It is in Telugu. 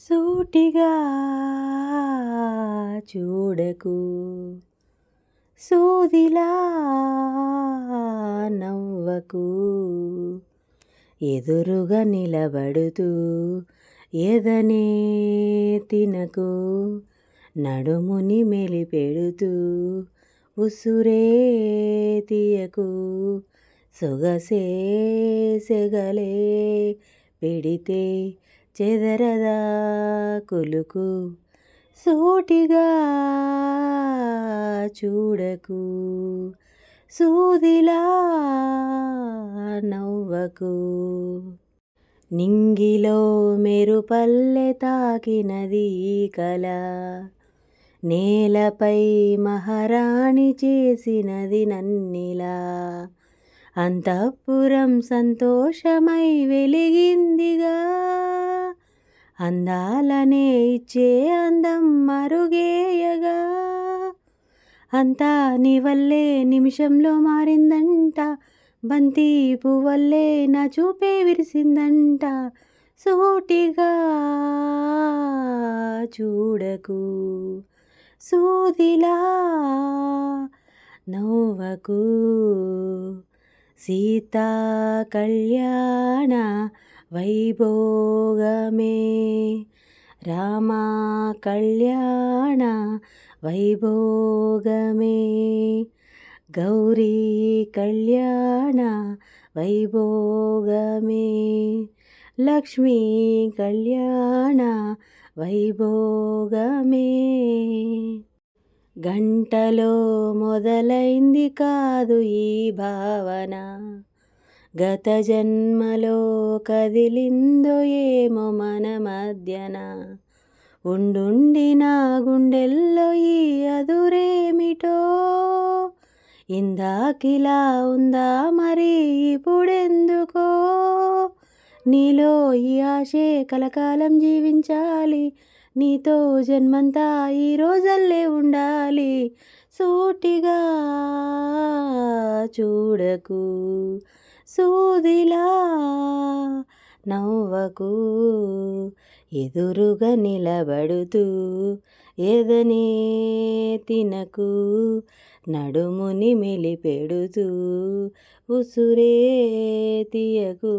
సూటిగా చూడకు, సూదిలా నవ్వకు, ఎదురుగా నిలబడుతూ ఎదనే తినకు, నడుముని మెలిపెడుతూ ఉసురే తీయకు, సొగసే సెగలే పెడితే చెదరదా కులుకు. సూటిగా చూడకు, సూదిలా నవ్వకు, నింగిలో మెరుపల్లె తాకినది ఈ కల, నేలపై మహారాణి చేసినది నన్నిలా, అంతఃపురం సంతోషమై వెలిగిందిగా, అందాలనే ఇచ్చే అందం మరుగేయగా, అంతా నీ వల్లే నిమిషంలో మారిందంట, బంతి పువ్వల్లే నా చూపే విరిసిందంట. సూటిగా చూడకు, సూదిలా నవ్వకు, సీతా కళ్యాణ వైభోగమే, రామ కళ్యాణ వైభోగమే, గౌరీ కళ్యాణ వైభోగమే, లక్ష్మీ కళ్యాణ వైభోగమే. గంటలో మొదలైంది కాదు ఈ భావన, గత జన్మలో కదిలిందో ఏమో మన మధ్యన, ఉండుండి నా గుండెల్లో ఈ అదురేమిటో, ఇందాకిలా ఉందా మరి ఇప్పుడెందుకో, నీలో ఈ ఆశే కలకాలం జీవించాలి, నీతో జన్మంతా ఈ రోజల్లే ఉండాలి. సూటిగా చూడకు, సూదిలా నవ్వకు, ఎదురుగా నిలబడుతూ ఎదనే తినకు, నడుముని మెలిపెడుతూ ఉసురే తీయకు.